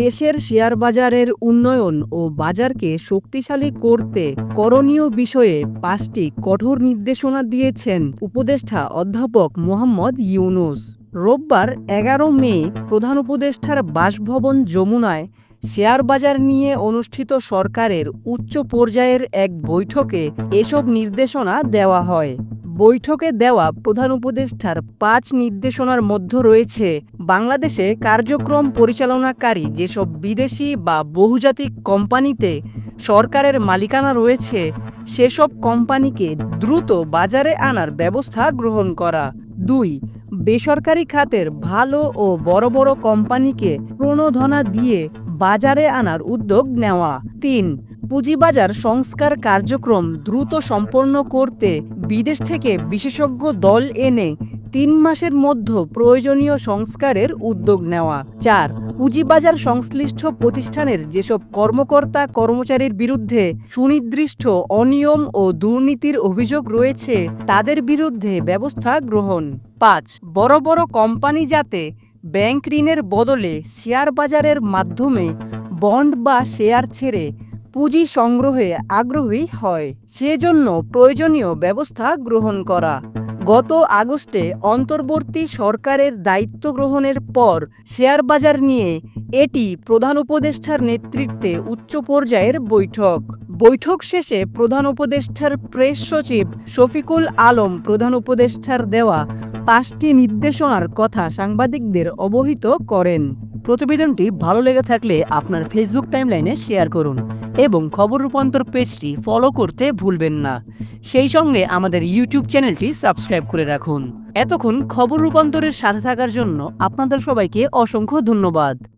দেশের শেয়ার বাজারের উন্নয়ন ও বাজারকে শক্তিশালী করতে করণীয় বিষয়ে ৫টি কঠোর নির্দেশনা দিয়েছেন উপদেষ্টা অধ্যাপক মোহাম্মদ ইউনূস। রোববার ১১ মে প্রধান উপদেষ্টার বাসভবন যমুনায় শেয়ার বাজার নিয়ে অনুষ্ঠিত সরকারের উচ্চ পর্যায়ের এক বৈঠকে এসব নির্দেশনা দেওয়া হয়। বৈঠকে দেওয়া প্রধান উপদেষ্টার ৫ নির্দেশনার মধ্যে রয়েছে বাংলাদেশে কার্যক্রম পরিচালনাকারী যেসব বিদেশি বা বহুজাতিক কোম্পানিতে সরকারের মালিকানা রয়েছে সেসব কোম্পানিকে দ্রুত বাজারে আনার ব্যবস্থা গ্রহণ করা। ২. বেসরকারি খাতের ভালো ও বড় বড় কোম্পানিকে প্রণোদনা দিয়ে বাজারে আনার উদ্যোগ নেওয়া। ৩. পুঁজিবাজার সংস্কার কার্যক্রম দ্রুত সম্পন্ন করতে বিদেশ থেকে বিশেষজ্ঞ দল এনে ৩ মাসের মধ্যে প্রয়োজনীয় সংস্কারের উদ্যোগ নেওয়া। ৪. পুঁজিবাজার সংশ্লিষ্ট প্রতিষ্ঠানের যেসব কর্মকর্তা কর্মচারীর বিরুদ্ধে সুনির্দিষ্ট অনিয়ম ও দুর্নীতির অভিযোগ রয়েছে তাদের বিরুদ্ধে ব্যবস্থা গ্রহণ। ৫. বড় বড় কোম্পানি যাতে ব্যাংক ঋণের বদলে শেয়ার বাজারের মাধ্যমে বন্ড বা শেয়ার ছেড়ে পুঁজি সংগ্রহে আগ্রহী হয় সেজন্য প্রয়োজনীয় ব্যবস্থা গ্রহণ করা। গত আগস্টে অন্তর্বর্তী সরকারের দায়িত্ব গ্রহণের পর শেয়ার বাজার নিয়ে এটি প্রধান উপদেষ্টার নেতৃত্বে উচ্চ পর্যায়ের বৈঠক। বৈঠক শেষে প্রধান উপদেষ্টার প্রেস সচিব শফিকুল আলম প্রধান উপদেষ্টার দেওয়া ৫টি নির্দেশনার কথা সাংবাদিকদের অবহিত করেন। প্রতিবেদনটি ভালো লেগে থাকলে আপনার ফেসবুক টাইমলাইনে শেয়ার করুন এবং খবর রূপান্তর পেজটি ফলো করতে ভুলবেন না। সেই সঙ্গে আমাদের ইউটিউব চ্যানেলটি সাবস্ক্রাইব করে রাখুন। এতক্ষণ খবর রূপান্তরের সাথে থাকার জন্য আপনাদের সবাইকে অসংখ্য ধন্যবাদ।